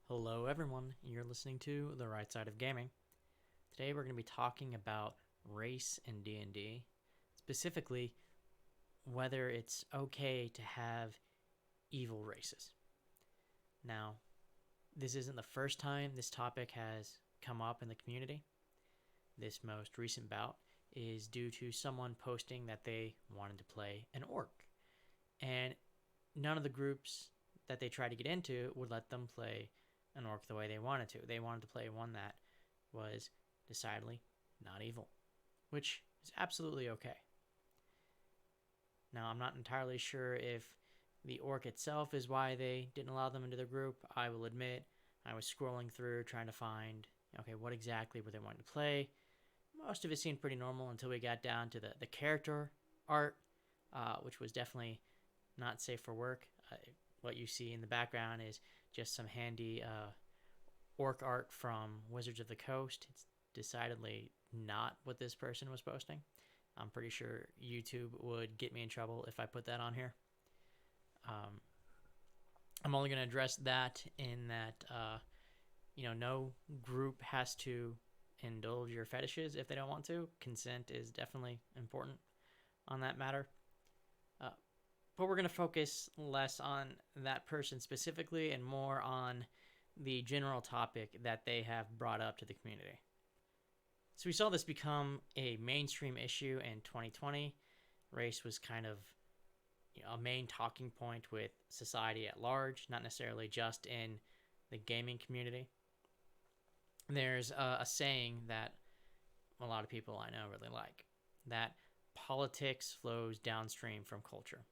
Hello everyone, you're listening to The Right Side of Gaming. Today we're going to be talking about race in D&D, specifically whether it's okay to have evil races. Now, this isn't the first time this topic has come up in the community. This most recent bout is due to someone posting that they wanted to play an orc, and none of the groups that they tried to get into would let them play an orc the way they wanted to. They wanted to play one that was decidedly not evil, which is absolutely okay. Now, I'm not entirely sure if the orc itself is why they didn't allow them into the group. I will admit, I was scrolling through trying to find, okay, what exactly were they wanting to play. Most of it seemed pretty normal until we got down to the character art, which was definitely not safe for work. What you see in the background is just some handy orc art from Wizards of the Coast. It's decidedly not what this person was posting. I'm pretty sure YouTube would get me in trouble if I put that on here. I'm only going to address that in that, no group has to indulge your fetishes if they don't want to. Consent is definitely important on that matter. But we're going to focus less on that person specifically and more on the general topic that they have brought up to the community. So we saw this become a mainstream issue in 2020. Race was kind of a main talking point with society at large, not necessarily just in the gaming community. There's a saying that a lot of people I know really like, that politics flows downstream from culture.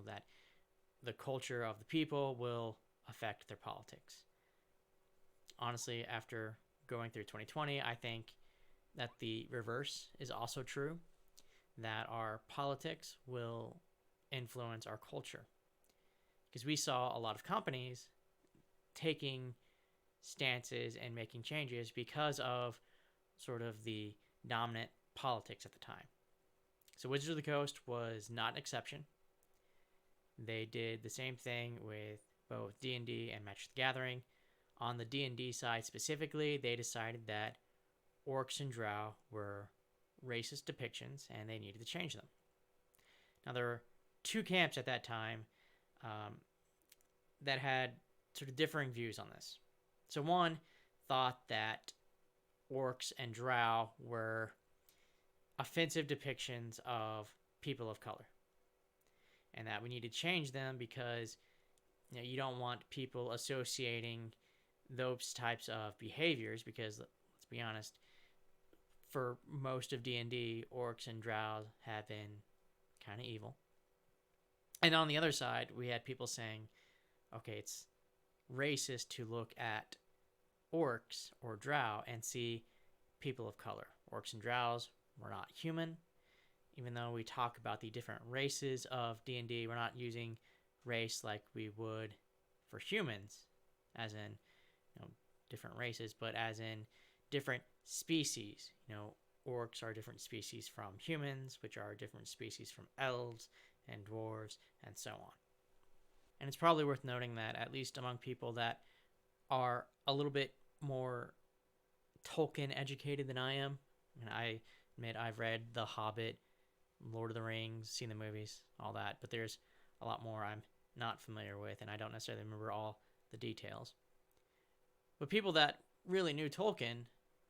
That the culture of the people will affect their politics. Honestly, after going through 2020, I think that the reverse is also true, that our politics will influence our culture. Because we saw a lot of companies taking stances and making changes because of sort of the dominant politics at the time. So Wizards of the Coast was not an exception. They did the same thing with both D&D and Magic the Gathering. On the D&D side specifically, they decided that orcs and drow were racist depictions and they needed to change them. Now, there were two camps at that time that had sort of differing views on this. So one thought that orcs and drow were offensive depictions of people of color, and that we need to change them because you don't want people associating those types of behaviors, because let's be honest, for most of D&D, orcs and drow have been kind of evil. And on the other side, we had people saying, okay, it's racist to look at orcs or drow and see people of color. Orcs and drows were not human. Even though we talk about the different races of D&D, we're not using race like we would for humans, as in different races, but as in different species. Orcs are different species from humans, which are different species from elves and dwarves, and so on. And it's probably worth noting that, at least among people that are a little bit more Tolkien educated than I am, and I admit I've read The Hobbit, Lord of the Rings, seen the movies, all that, but there's a lot more I'm not familiar with, and I don't necessarily remember all the details. But people that really knew Tolkien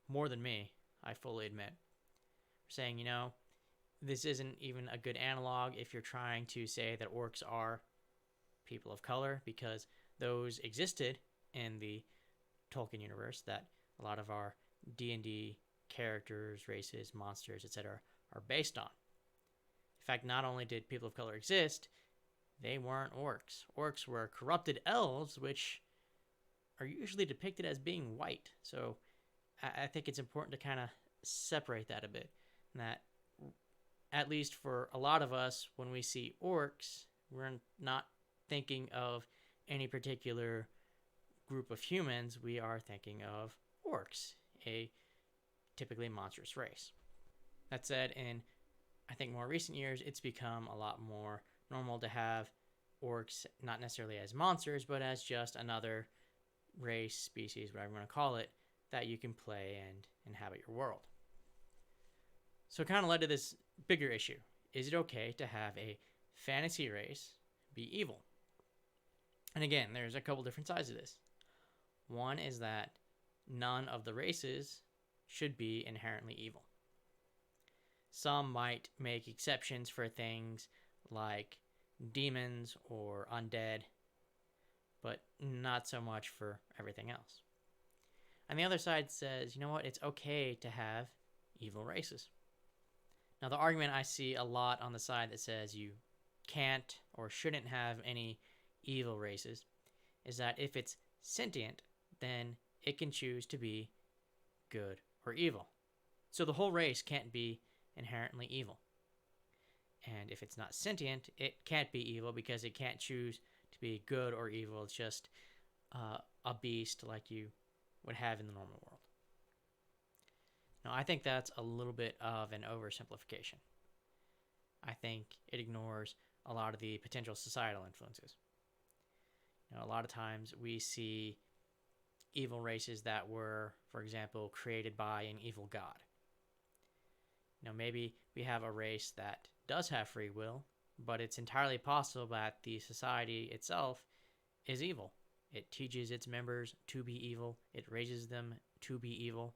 more than me, I fully admit, are saying, this isn't even a good analog if you're trying to say that orcs are people of color, because those existed in the Tolkien universe that a lot of our D&D characters, races, monsters, etc. are based on. In fact, not only did people of color exist, they weren't orcs. Orcs were corrupted elves, which are usually depicted as being white. So I think it's important to kind of separate that a bit. And that, at least for a lot of us, when we see orcs, we're not thinking of any particular group of humans. We are thinking of orcs, a typically monstrous race. That said, in I think more recent years, it's become a lot more normal to have orcs not necessarily as monsters, but as just another race, species, whatever you want to call it, that you can play and inhabit your world. So it kind of led to this bigger issue. Is it okay to have a fantasy race be evil? And again, there's a couple different sides of this. One is that none of the races should be inherently evil. Some might make exceptions for things like demons or undead, but not so much for everything else. And the other side says, you know what, it's okay to have evil races. Now, the argument I see a lot on the side that says you can't or shouldn't have any evil races is that if it's sentient, then it can choose to be good or evil. So the whole race can't be inherently evil. And if it's not sentient, it can't be evil because it can't choose to be good or evil. It's just a beast like you would have in the normal world. Now, I think that's a little bit of an oversimplification. I think it ignores a lot of the potential societal influences. You know, a lot of times we see evil races that were, for example, created by an evil god. You know, maybe we have a race that does have free will, but it's entirely possible that the society itself is evil. It teaches its members to be evil. It raises them to be evil,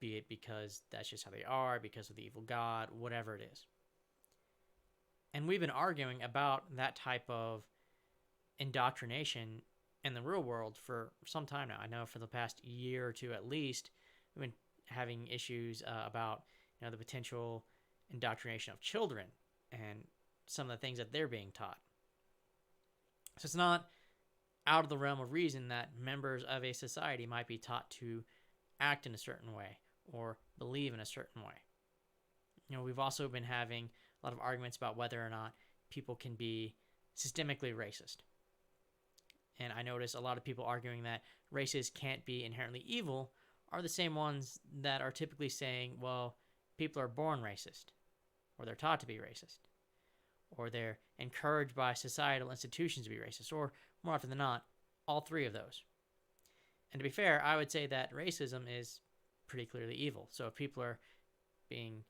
be it because that's just how they are, because of the evil god, whatever it is. And we've been arguing about that type of indoctrination in the real world for some time now. I know for the past year or two at least, we've been having issues about the potential indoctrination of children and some of the things that they're being taught. So it's not out of the realm of reason that members of a society might be taught to act in a certain way or believe in a certain way. You know, we've also been having a lot of arguments about whether or not people can be systemically racist. And I notice a lot of people arguing that races can't be inherently evil are the same ones that are typically saying, well, people are born racist, or they're taught to be racist, or they're encouraged by societal institutions to be racist, or more often than not, all three of those. And to be fair, I would say that racism is pretty clearly evil. So if people are being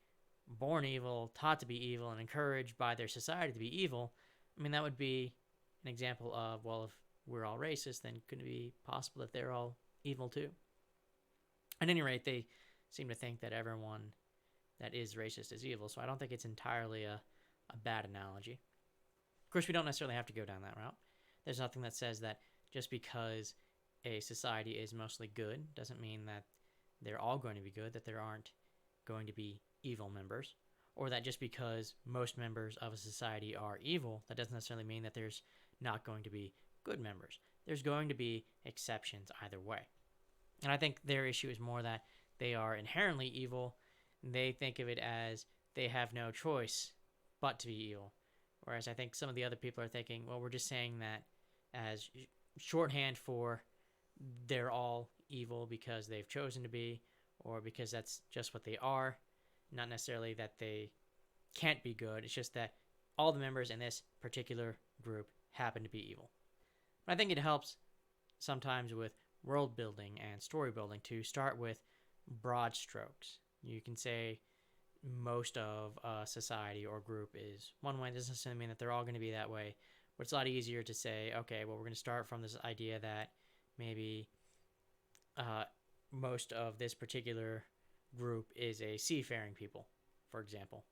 born evil, taught to be evil, and encouraged by their society to be evil, I mean, that would be an example of, well, if we're all racist, then could it be possible that they're all evil too? At any rate, they seem to think that everyone that is racist is evil, so I don't think it's entirely a bad analogy. Of course, we don't necessarily have to go down that route. There's nothing that says that just because a society is mostly good doesn't mean that they're all going to be good, that there aren't going to be evil members, or that just because most members of a society are evil, that doesn't necessarily mean that there's not going to be good members. There's going to be exceptions either way. And I think their issue is more that they are inherently evil. They think of it as they have no choice but to be evil. Whereas I think some of the other people are thinking, well, we're just saying that as shorthand for they're all evil because they've chosen to be, or because that's just what they are. Not necessarily that they can't be good. It's just that all the members in this particular group happen to be evil. But I think it helps sometimes with world building and story building to start with broad strokes. You can say most of a society or group is one way. It doesn't necessarily mean that they're all going to be that way, but it's a lot easier to say, okay, well, we're going to start from this idea that maybe most of this particular group is a seafaring people, for example.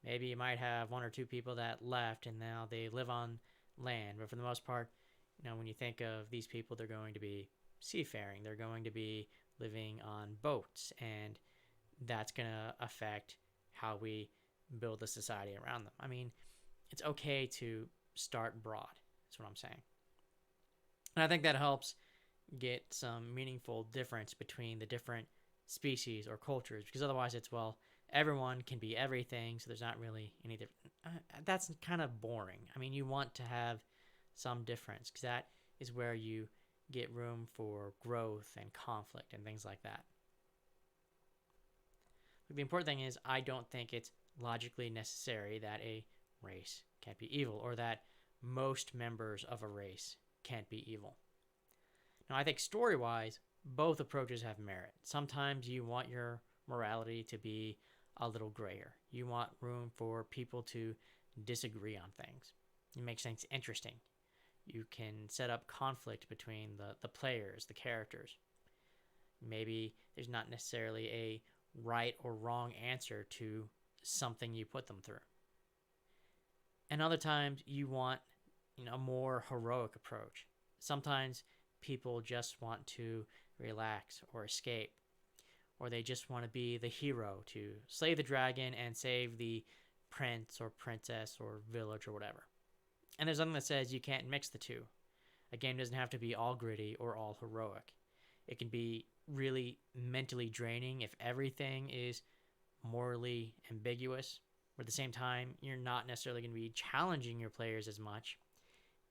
Maybe you might have one or two people that left and now they live on land, but for the most part, when you think of these people, they're going to be seafaring. They're going to be living on boats, and that's going to affect how we build a society around them. I mean, it's okay to start broad. That's what I'm saying. And I think that helps get some meaningful difference between the different species or cultures, because otherwise it's, well, everyone can be everything, so there's not really any difference. That's kind of boring. I mean, you want to have some difference, because that is where you get room for growth and conflict and things like that. But the important thing is, I don't think it's logically necessary that a race can't be evil, or that most members of a race can't be evil. Now, I think story-wise, both approaches have merit. Sometimes you want your morality to be a little grayer. You want room for people to disagree on things. It makes things interesting. You can set up conflict between the players, the characters. Maybe there's not necessarily a right or wrong answer to something you put them through. And other times you want a more heroic approach. Sometimes people just want to relax or escape, or they just want to be the hero to slay the dragon and save the prince or princess or village or whatever. And there's nothing that says you can't mix the two. A game doesn't have to be all gritty or all heroic. It can be really mentally draining if everything is morally ambiguous, but at the same time, you're not necessarily going to be challenging your players as much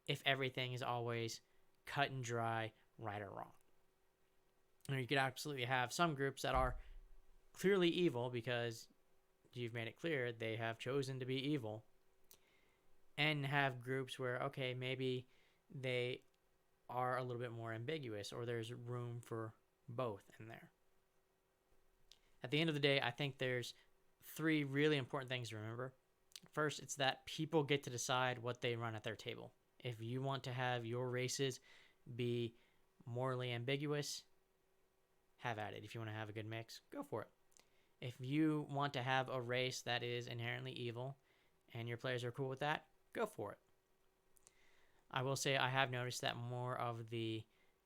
if everything is always cut and dry, right or wrong. You could absolutely have some groups that are clearly evil because you've made it clear they have chosen to be evil, and have groups where, okay, maybe they are a little bit more ambiguous, or there's room for both in there. At the end of the day, I think there's 3 really important things to remember. First, it's that people get to decide what they run at their table. If you want to have your races be morally ambiguous, have at it. If you want to have a good mix, go for it. If you want to have a race that is inherently evil and your players are cool with that, go for it. I will say I have noticed that more of the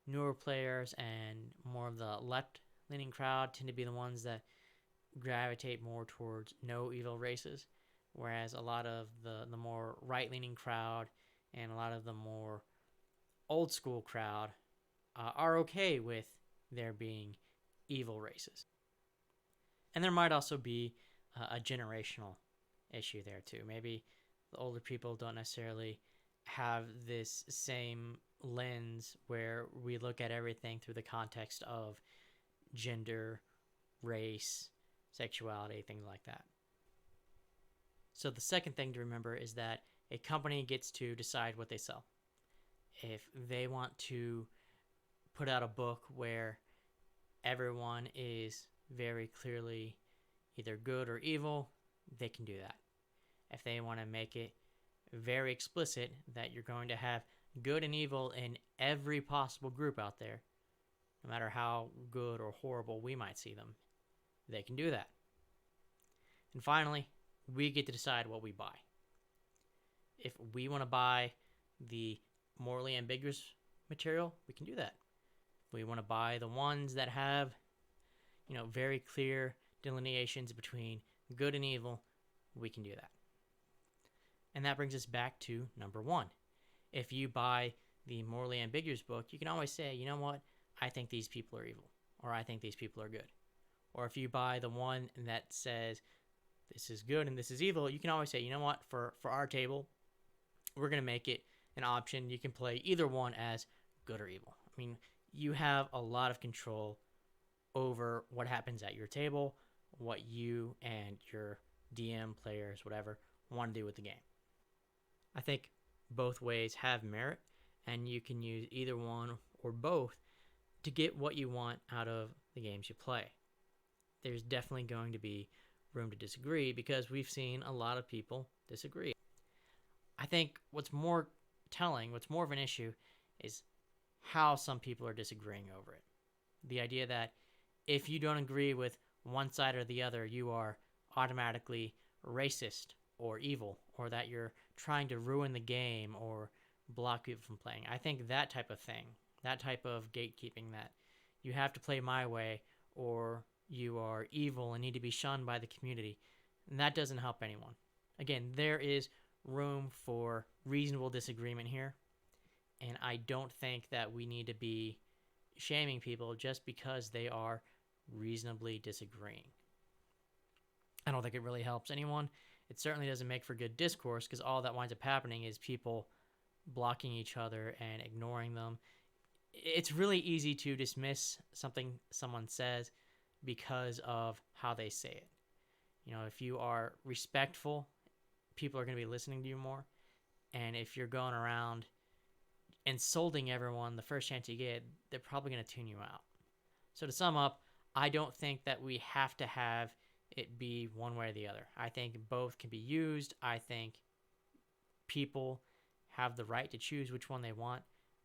newer players and more of the left-leaning crowd tend to be the ones that gravitate more towards no evil races, whereas a lot of the more right-leaning crowd and a lot of the more old-school crowd are okay with there being evil races. And there might also be a generational issue there too. Maybe the older people don't necessarily have this same lens where we look at everything through the context of gender, race, sexuality, things like that. So the second thing to remember is that a company gets to decide what they sell. If they want to put out a book where everyone is very clearly either good or evil, they can do that. If they want to make it very explicit that you're going to have good and evil in every possible group out there, no matter how good or horrible we might see them, they can do that. And finally, we get to decide what we buy. If we want to buy the morally ambiguous material, we can do that. If we want to buy the ones that have, very clear delineations between good and evil, we can do that. And that brings us back to number 1. If you buy the morally ambiguous book, you can always say, you know what, I think these people are evil, or I think these people are good. Or if you buy the one that says this is good and this is evil, you can always say, you know what, for our table, we're going to make it an option. You can play either one as good or evil. I mean, you have a lot of control over what happens at your table, what you and your DM, players, whatever, want to do with the game. I think both ways have merit, and you can use either one or both to get what you want out of the games you play. There's definitely going to be room to disagree because we've seen a lot of people disagree. I think what's more telling, what's more of an issue, is how some people are disagreeing over it. The idea that if you don't agree with one side or the other, you are automatically racist or evil, or that you're trying to ruin the game or block people from playing. I think that type of thing, that type of gatekeeping, that you have to play my way or you are evil and need to be shunned by the community, and that doesn't help anyone. Again, there is room for reasonable disagreement here, and I don't think that we need to be shaming people just because they are reasonably disagreeing. I don't think it really helps anyone. It certainly doesn't make for good discourse because all that winds up happening is people blocking each other and ignoring them. It's really easy to dismiss something someone says because of how they say it. If you are respectful, people are going to be listening to you more. And if you're going around insulting everyone the first chance you get, they're probably going to tune you out. So to sum up, I don't think that we have to have it be one way or the other. I think both can be used. I think people have the right to choose which one they want,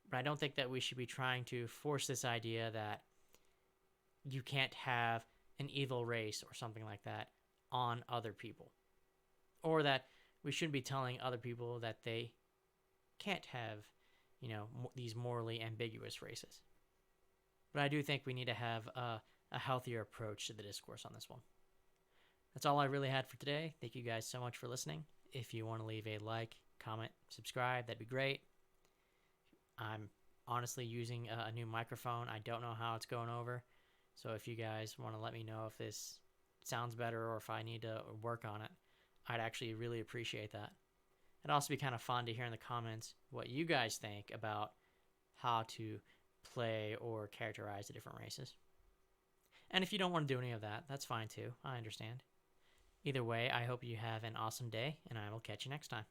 but I don't think that we should be trying to force this idea that you can't have an evil race or something like that on other people, or that we shouldn't be telling other people that they can't have, these morally ambiguous races. But I do think we need to have a healthier approach to the discourse on this one. That's all I really had for today. Thank you guys so much for listening. If you want to leave a like, comment, subscribe, that'd be great. I'm honestly using a new microphone. I don't know how it's going over. So if you guys want to let me know if this sounds better or if I need to work on it, I'd actually really appreciate that. It'd also be kind of fun to hear in the comments what you guys think about how to play or characterize the different races. And if you don't want to do any of that, that's fine too. I understand. Either way, I hope you have an awesome day, and I will catch you next time.